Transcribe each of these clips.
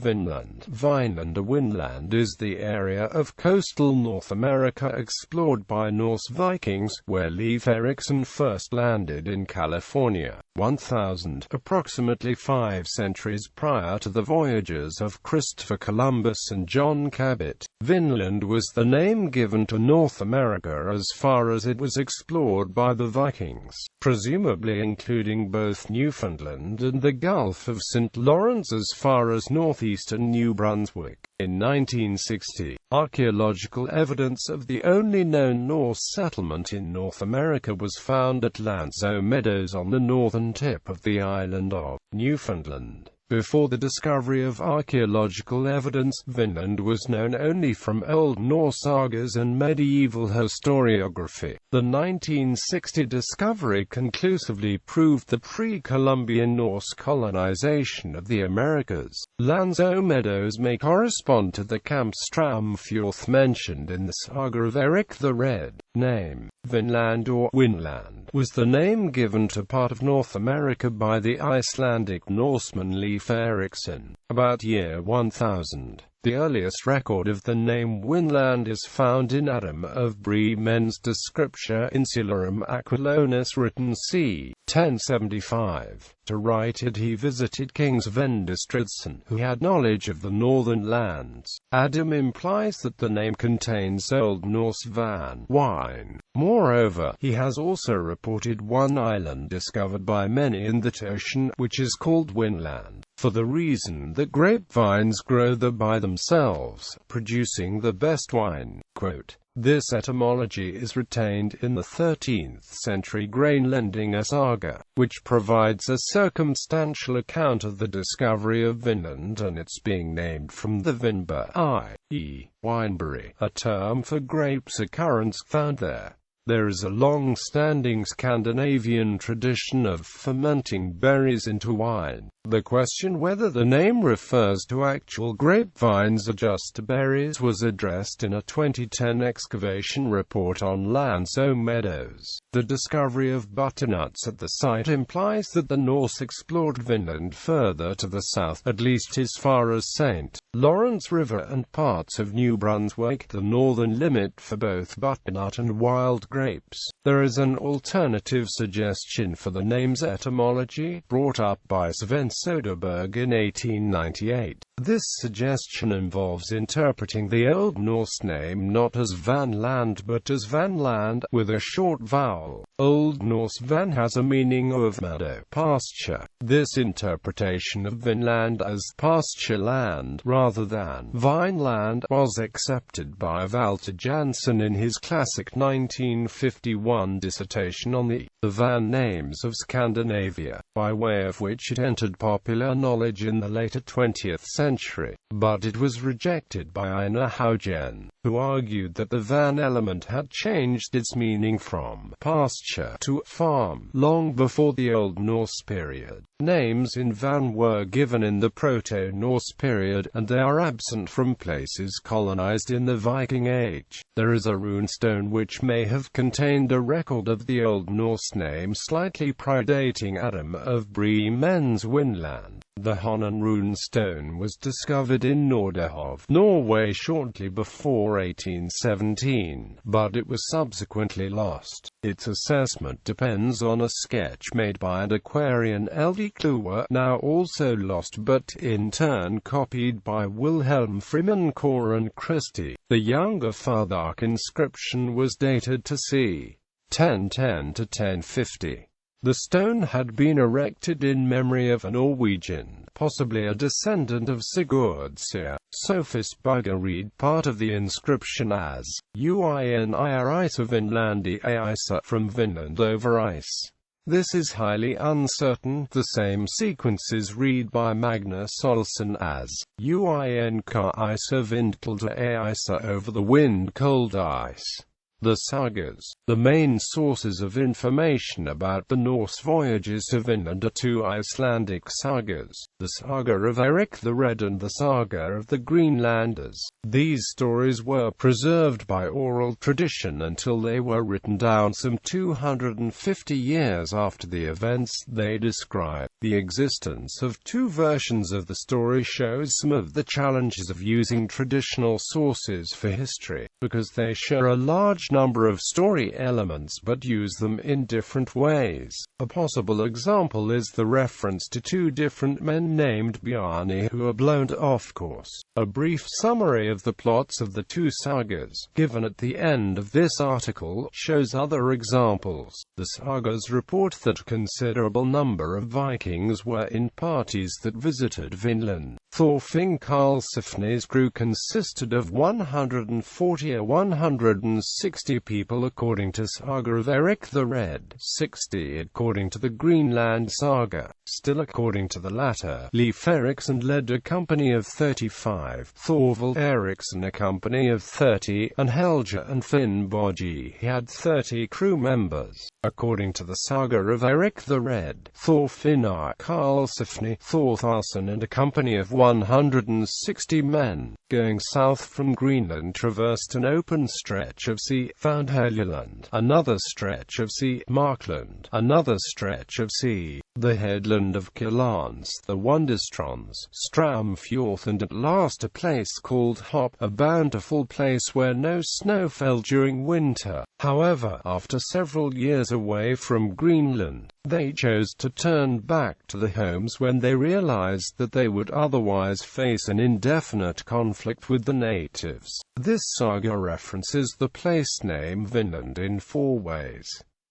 Vinland. Vineland or Winland is the area of coastal North America explored by Norse Vikings, where Leif Erikson first landed in California, 1000, approximately 5 centuries prior to the voyages of Christopher Columbus and John Cabot. Vinland was the name given to North America as far as it was explored by the Vikings, presumably including both Newfoundland and the Gulf of St. Lawrence as far as northeastern New Brunswick. In 1960, archaeological evidence of the only known Norse settlement in North America was found at Meadows on the northern tip of the island of Newfoundland. Before the discovery of archaeological evidence, Vinland was known only from Old Norse sagas and medieval historiography. The 1960 discovery conclusively proved the pre-Columbian Norse colonization of the Americas. Meadows may correspond to the Kampstramfjord mentioned in the saga of Eric the Red. Name Vineland or Winland was the name given to part of North America by the Icelandic Norseman Leif Erikson, about year 1000. The earliest record of the name Winland is found in Adam of Bremen's Descriptio Insularum Aquilonis, written c. 1075. To write it he visited King Sven Estridsson, who had knowledge of the northern lands. Adam implies that the name contains Old Norse van, wine. Moreover, he has also reported one island discovered by many in that ocean, which is called Winland, for the reason that grapevines grow there by themselves, producing the best wine. Quote, "This etymology is retained in the 13th century Grænlendinga saga, which provides a circumstantial account of the discovery of Vinland and its being named from the vinber, i.e., wineberry, a term for grapes occurrence found there. There is a long-standing Scandinavian tradition of fermenting berries into wine. The question whether the name refers to actual grapevines or just to berries was addressed in a 2010 excavation report on Meadows. The discovery of butternuts at the site implies that the Norse explored Vinland further to the south, at least as far as St. Lawrence River and parts of New Brunswick, the northern limit for both butternut and wild grapes. There is an alternative suggestion for the name's etymology, brought up by Sven Soderberg in 1898. This suggestion involves interpreting the Old Norse name not as Vanland but as Vanland, with a short vowel. Old Norse van has a meaning of meadow, pasture. This interpretation of Vinland as pasture land rather than Vineland was accepted by Walter Jansson in his classic 1951 dissertation on the van names of Scandinavia, by way of which it entered popular knowledge in the later 20th century, but it was rejected by Einar Haugen, who argued that the van element had changed its meaning from pasture to farm long before the Old Norse period. Names in van were given in the Proto-Norse period, and they are absent from places colonized in the Viking Age. There is a runestone which may have contained a record of the Old Norse name slightly predating Adam of Bremen's Winland. The Honan runestone was discovered in Nordehov, Norway shortly before 1817, but it was subsequently lost. Its assessment depends on a sketch made by antiquarian L.D. Kluwer, now also lost but in turn copied by Wilhelm Freeman Coren Christie. The younger Fathark inscription was dated to c. 1010 to 1050. The stone had been erected in memory of a Norwegian, possibly a descendant of Sigurd Syr. Sophist Bugger read part of the inscription as Uinir Isa Vinlandi Isa, from Vinland over ice. This is highly uncertain. The same sequences read by Magnus Olsen as Uinka Isa Vindkalda Isa, over the wind cold ice. The sagas. The main sources of information about the Norse voyages to Vinland are two Icelandic sagas, the Saga of Eirik the Red and the Saga of the Greenlanders. These stories were preserved by oral tradition until they were written down some 250 years after the events they describe. The existence of two versions of the story shows some of the challenges of using traditional sources for history, because they share a large number of story elements but use them in different ways. A possible example is the reference to two different men named Bjarni who are blown off course. A brief summary of the plots of the two sagas, given at the end of this article, shows other examples. The sagas report that a considerable number of Vikings were in parties that visited Vineland. Thorfinn Karlsefni's crew consisted of 140 or 160 people according to Saga of Eirik the Red, 60 according to the Greenland saga. Still according to the latter, Leif Erikson led a company of 35, Thorvald Eriksson a company of 30, and Helge and Finnbogi had 30 crew members. According to the Saga of Eirik the Red, Thorfinnar Karlsefni, Thortharsson and a company of 160 men, going south from Greenland, traversed an open stretch of sea, found Helgeland, another stretch of sea, Markland, another stretch of sea, the headland of Kjellans, the Wonderstrands, Stramfjord, and at last a place called Hop, a bountiful place where no snow fell during winter. However, after several years away from Greenland, they chose to turn back to their homes when they realized that they would otherwise face an indefinite conflict with the natives. This saga references the place name Vineland in four ways.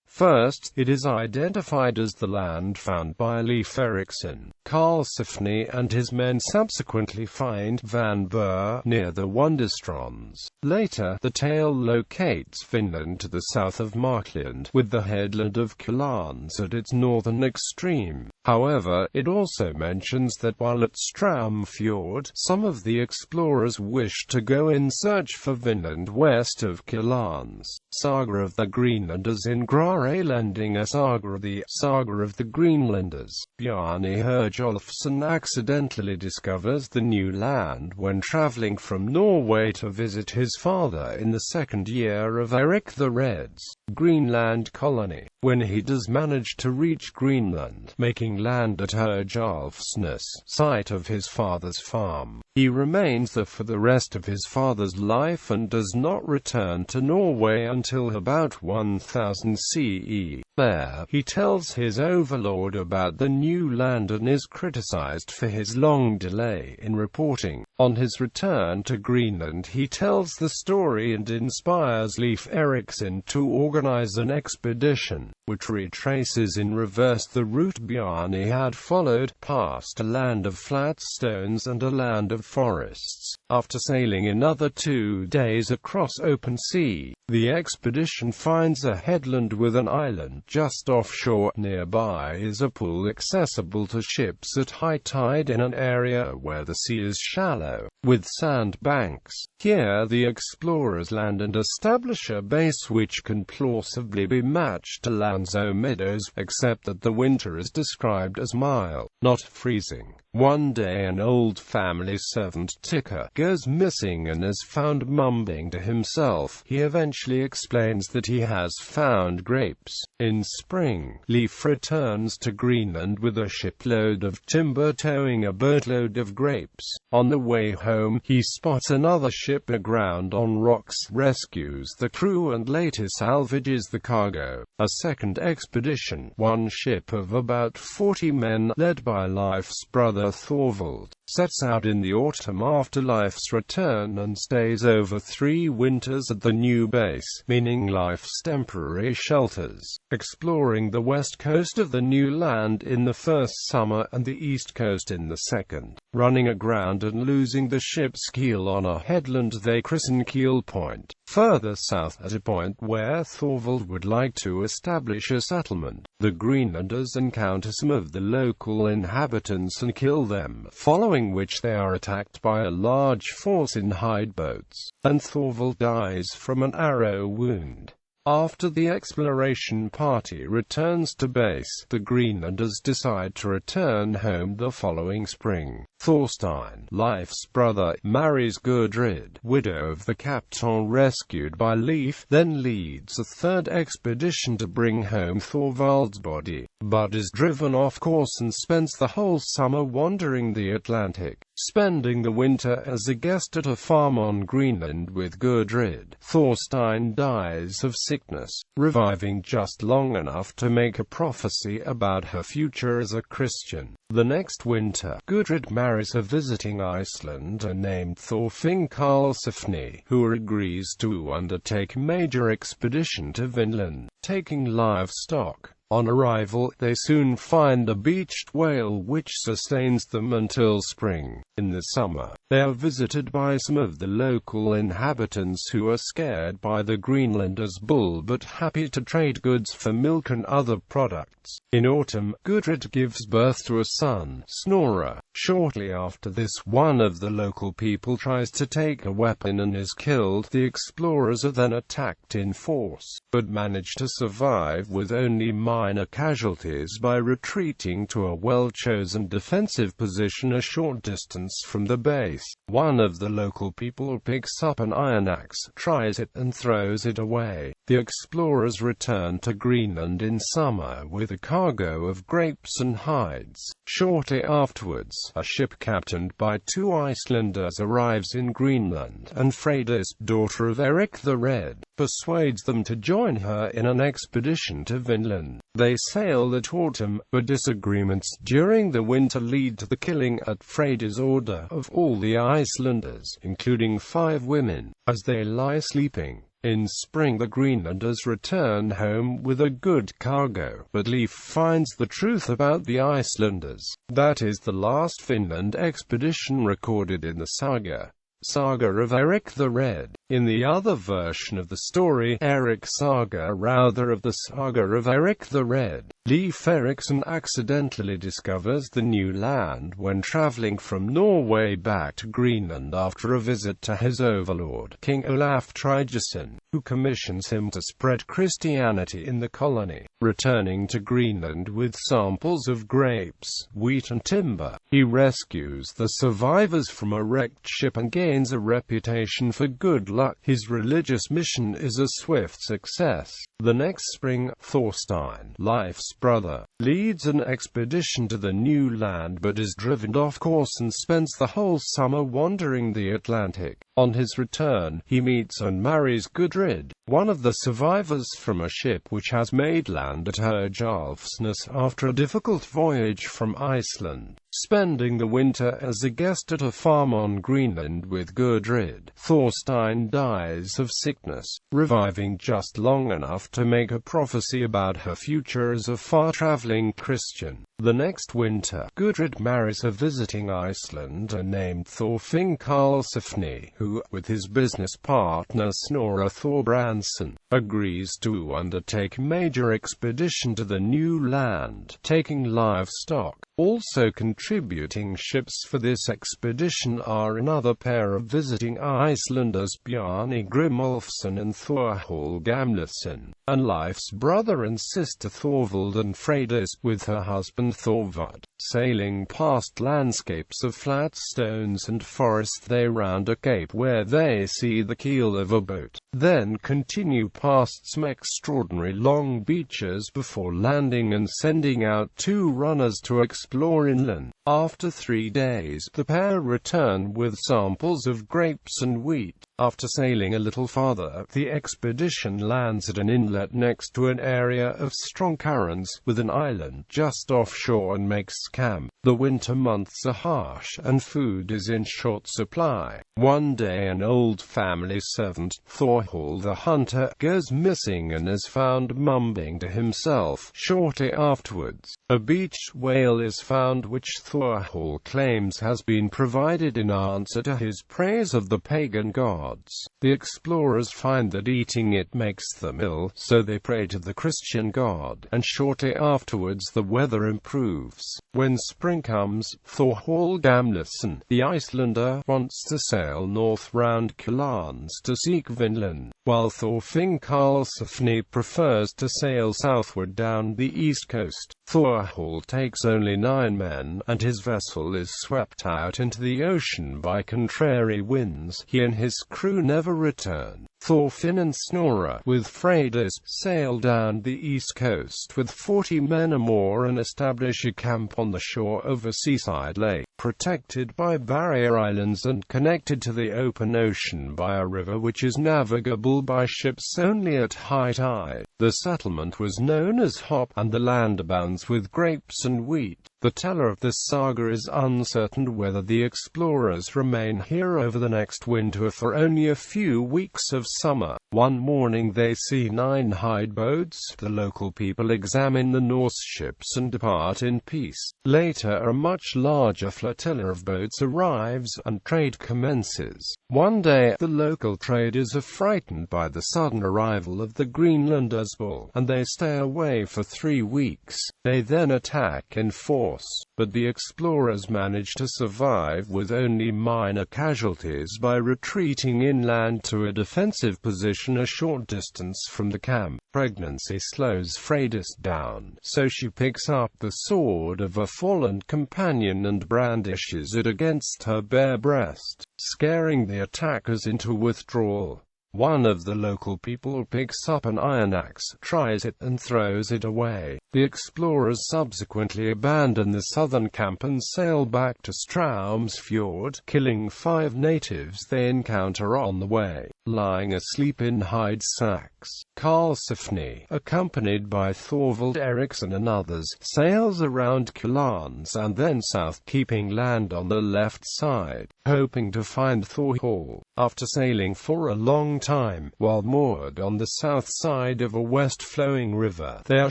First, it is identified as the land found by Leif Erikson. Karlsefni and his men subsequently find Van Bur near the Wonderstrands. Later, the tale locates Vineland to the south of Markland, with the headland of Kjellans at its northern extreme. However, it also mentions that while at Stramfjord, some of the explorers wished to go in search for Vineland west of Kjellans. Saga of the Greenlanders in Graalanding, a saga of the Greenlanders. Bjarni Herjolfsson accidentally discovers the new land when traveling from Norway to visit his father in the second year of Eirik the Red's Greenland colony. When he does manage to reach Greenland, making land at Herjolfsson's site of his father's farm, he remains there for the rest of his father's life and does not return to Norway until about 1000 CE. There, he tells his overlord about the new land and is criticized for his long delay in reporting. On his return to Greenland, he tells the story and inspires Leif Erikson to organize an expedition, which retraces in reverse the route Bjarni had followed, past a land of flat stones and a land of forests. After sailing another 2 days across open sea, the expedition finds a headland with an island just offshore. Nearby is a pool accessible to ships at high tide in an area where the sea is shallow, with sand banks. Here the explorers land and establish a base which can plausibly be matched to Lanzo Meadows, except that the winter is described as mild, not freezing. One day an old family servant, Ticker, goes missing and is found mumbling to himself. He eventually explains that he has found grapes. In spring, Leif returns to Greenland with a shipload of timber towing a boatload of grapes. On the way home, he spots another ship aground on rocks, rescues the crew and later salvages the cargo. A second expedition, one ship of about 40 men, led by Leif's brother Thorvald, sets out in the autumn after Leif's return and stays over 3 winters at the new base, meaning Leif's temporary shelters, exploring the west coast of the new land in the first summer and the east coast in the second, running aground and losing the ship's keel on a headland they christen Keel Point. Further south, at a point where Thorvald would like to establish a settlement, the Greenlanders encounter some of the local inhabitants and kill them. Following during which they are attacked by a large force in hide boats, and Thorvald dies from an arrow wound. After the exploration party returns to base, the Greenlanders decide to return home the following spring. Thorstein, Leif's brother, marries Gudrid, widow of the captain rescued by Leif, then leads a third expedition to bring home Thorvald's body, but is driven off course and spends the whole summer wandering the Atlantic, spending the winter as a guest at a farm on Greenland with Gudrid. Thorstein dies of sickness, reviving just long enough to make a prophecy about her future as a Christian. The next winter, Gudrid marries a visiting Icelander named Thorfinn Karlsefni, who agrees to undertake a major expedition to Vinland, taking livestock. On arrival, they soon find a beached whale which sustains them until spring. In the summer, they are visited by some of the local inhabitants who are scared by the Greenlanders' bull but happy to trade goods for milk and other products. In autumn, Gudrid gives birth to a son, Snorre. Shortly after this, one of the local people tries to take a weapon and is killed. The explorers are then attacked in force, but manage to survive with only minor casualties by retreating to a well-chosen defensive position a short distance from the base. One of the local people picks up an iron axe, tries it, and throws it away. The explorers return to Greenland in summer with a cargo of grapes and hides. Shortly afterwards, a ship captained by two Icelanders arrives in Greenland, and Freydis, daughter of Eric the Red, persuades them to join her in an expedition to Vinland. They sail that autumn, but disagreements during the winter lead to the killing at Freydis' order of all the Icelanders, including 5 women, as they lie sleeping. In spring, the Greenlanders return home with a good cargo, but Leif finds the truth about the Icelanders. That is the last Finland expedition recorded in the saga of Eric the Red. In the other version of the story, Eric Saga, rather of the saga of Eric the Red, Leif Erikson accidentally discovers the new land when traveling from Norway back to Greenland after a visit to his overlord, King Olaf Tryggvason, who commissions him to spread Christianity in the colony. Returning to Greenland with samples of grapes, wheat and timber, he rescues the survivors from a wrecked ship and gains a reputation for good luck. His religious mission is a swift success. The next spring, Thorstein, Leif's brother, leads an expedition to the new land but is driven off course and spends the whole summer wandering the Atlantic. On his return, he meets and marries Gudrid, one of the survivors from a ship which has made land at Herjolfsnes after a difficult voyage from Iceland. Spending the winter as a guest at a farm on Greenland with Gudrid, Thorstein dies of sickness, reviving just long enough to make a prophecy about her future as a far-traveling Christian. The next winter, Gudrid marries a visiting Icelander named Thorfinn Karlsefni, who, with his business partner Snorre Thorbrandsson, agrees to undertake a major expedition to the new land, taking livestock. Also contributing ships for this expedition are another pair of visiting Icelanders, Bjarni Grimolfsson and Thorhall Gamlason, and Leif's brother and sister Thorvald and Freydis, with her husband Thorvard. Sailing past landscapes of flat stones and forest, they round a cape where they see the keel of a boat, then continue past some extraordinary long beaches before landing and sending out 2 runners to explore inland. After 3 days, the pair return with samples of grapes and wheat. After sailing a little farther, the expedition lands at an inlet next to an area of strong currents, with an island just offshore, and makes camp. The winter months are harsh, and food is in short supply. One day an old family servant, Thorhall the hunter, goes missing and is found mumbling to himself. Shortly afterwards, a beached whale is found which Thorhall claims has been provided in answer to his praise of the pagan gods. The explorers find that eating it makes them ill, so they pray to the Christian god, and shortly afterwards the weather improves. When spring spring comes, Thorhall Gamleson, the Icelander, wants to sail north round Kulans to seek Vinland, while Thorfinn Karlsefni prefers to sail southward down the east coast. Thorhall takes only 9 men, and his vessel is swept out into the ocean by contrary winds. He and his crew never return. Thorfinn and Snorre, with Freydis, sail down the east coast with 40 men or more and establish a camp on the shore of a seaside lake, protected by barrier islands and connected to the open ocean by a river which is navigable by ships only at high tide. The settlement was known as Hop, and the land abounds with grapes and wheat. The teller of this saga is uncertain whether the explorers remain here over the next winter or for only a few weeks of summer. One morning they see 9 hide boats. The local people examine the Norse ships and depart in peace. Later a much larger flotilla of boats arrives, and trade commences. One day, the local traders are frightened by the sudden arrival of the Greenlanders, and they stay away for 3 weeks. They then attack in force, but the explorers manage to survive with only minor casualties by retreating inland to a defensive position a short distance from the camp. Pregnancy slows Freydis down, so she picks up the sword of a fallen companion and brandishes it against her bare breast, scaring the attackers into withdrawal. One of the local people picks up an iron axe, tries it, and throws it away. The explorers subsequently abandon the southern camp and sail back to Straums Fjord, killing 5 natives they encounter on the way, lying asleep in hide sacks. Karlsefni, accompanied by Thorvald Erikson and others, sails around Kulans and then south, keeping land on the left side, hoping to find Thorhall. After sailing for a long time, while moored on the south side of a west-flowing river, they are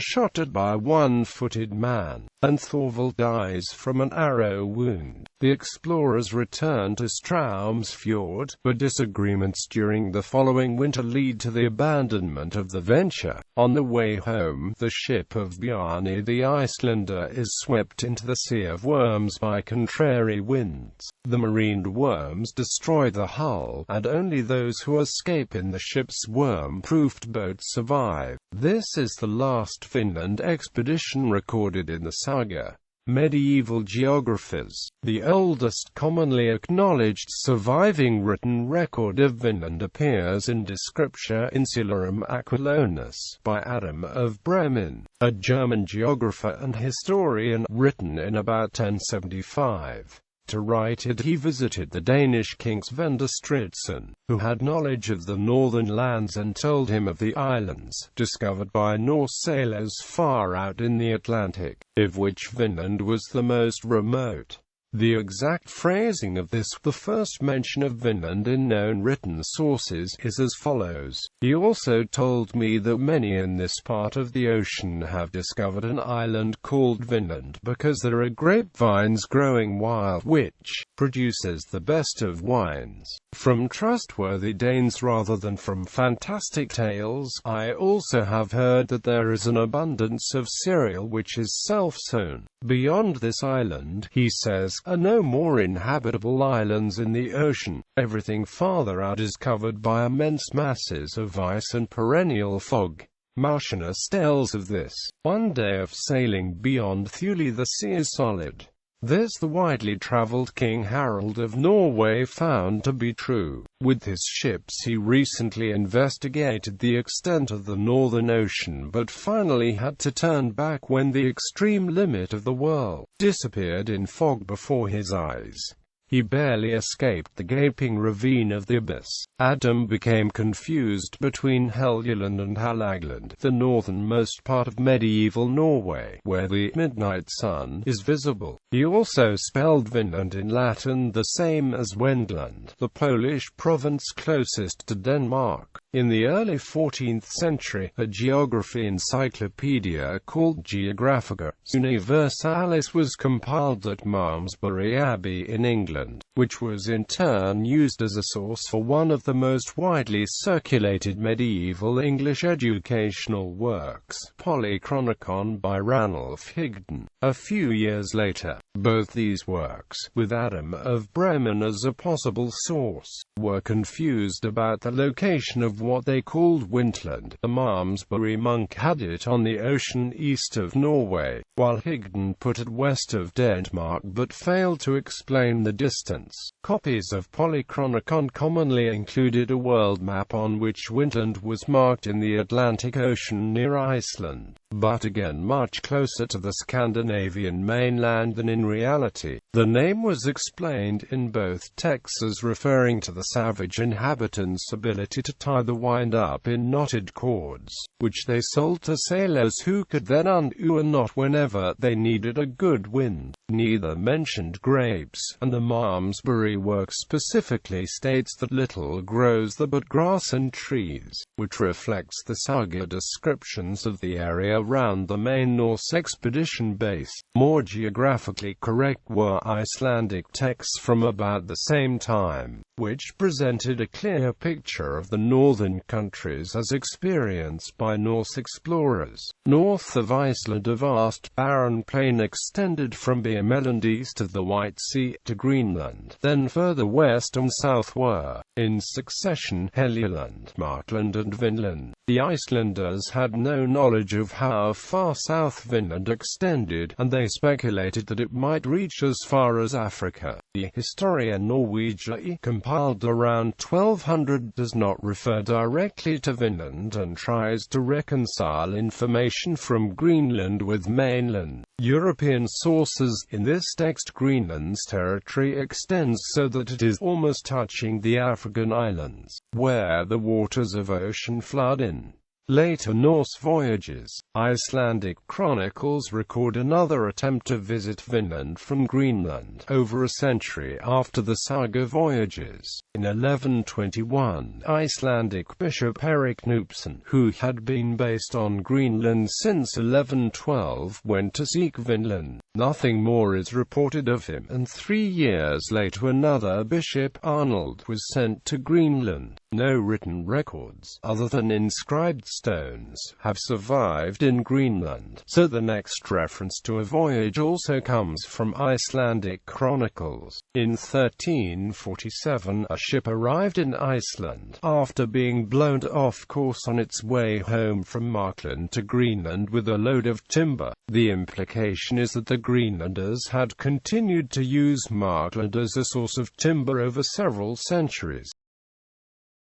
shot at by a 1-footed man, and Thorvald dies from an arrow wound. The explorers return to Straums Fjord, but disagreements during the following winter lead to the abandonment of the venture. On the way home, the ship of Bjarni the Icelander is swept into the Sea of Worms by contrary winds. The marined worms destroy the hull, and only those who escape in the ship's worm-proofed boat survive. This is the last Vinland expedition recorded in the saga. Medieval geographers. The oldest commonly acknowledged surviving written record of Vinland appears in Descriptio Insularum Aquilonis by Adam of Bremen, a German geographer and historian, written in about 1075. To write it he visited the Danish king Svend Stridsson, who had knowledge of the northern lands and told him of the islands, discovered by Norse sailors far out in the Atlantic, of which Vinland was the most remote. The exact phrasing of this, the first mention of Vinland in known written sources, is as follows. He also told me that many in this part of the ocean have discovered an island called Vinland because there are grapevines growing wild, which produces the best of wines. From trustworthy Danes rather than from fantastic tales. I also have heard that there is an abundance of cereal which is self-sown. Beyond this island, he says, are no more inhabitable islands in the ocean. Everything farther out is covered by immense masses of ice and perennial fog. Martianus tells of this. One day of sailing beyond Thule the sea is solid. This the widely travelled King Harald of Norway found to be true. With his ships he recently investigated the extent of the Northern Ocean but finally had to turn back when the extreme limit of the world disappeared in fog before his eyes. He barely escaped the gaping ravine of the abyss. Adam became confused between Helgeland and Halagland, the northernmost part of medieval Norway, where the midnight sun is visible. He also spelled Vinland in Latin the same as Wendland, the Polish province closest to Denmark. In the early 14th century, a geography encyclopedia called Geographica Universalis was compiled at Malmesbury Abbey in England, which was in turn used as a source for one of the most widely circulated medieval English educational works, Polychronicon by Ranulph Higden. A few years later, Both these works, with Adam of Bremen as a possible source, were confused about the location of what they called Winland. The Malmesbury monk had it on the ocean east of Norway, while Higden put it west of Denmark but failed to explain the distance. Copies of Polychronicon commonly included a world map on which Winland was marked in the Atlantic Ocean near Iceland, but again much closer to the Scandinavian mainland than in reality. The name was explained in both texts as referring to the savage inhabitants' ability to tie the wind up in knotted cords, which they sold to sailors who could then undo a knot whenever they needed a good wind. Neither mentioned grapes, and the Malmesbury work specifically states that little grows there but grass and trees, which reflects the saga descriptions of the area around the main Norse expedition base. More geographically correct were Icelandic texts from about the same time, which presented a clear picture of the northern countries as experienced by Norse explorers. North of Iceland a vast barren plain extended from Meadows east of the White Sea to Greenland. Then further west and south were, in succession, Helgeland, Markland and Vineland. The Icelanders had no knowledge of how far south Vineland extended, and they speculated that it might reach as far as Africa. The Historia Norwegica, compiled around 1200, does not refer directly to Vineland and tries to reconcile information from Greenland with mainland European sources. In this text, Greenland's territory extends so that it is almost touching the African islands, where the waters of ocean flood in. Later Norse voyages, Icelandic chronicles record another attempt to visit Vineland from Greenland, over a century after the saga voyages. In 1121, Icelandic bishop Erik Knutson, who had been based on Greenland since 1112, went to seek Vineland. Nothing more is reported of him, and 3 years later another bishop, Arnold, was sent to Greenland. No written records, other than inscribed stones, have survived in Greenland, so the next reference to a voyage also comes from Icelandic chronicles. In 1347, a ship arrived in Iceland, after being blown off course on its way home from Markland to Greenland with a load of timber. The implication is that the Greenlanders had continued to use Markland as a source of timber over several centuries.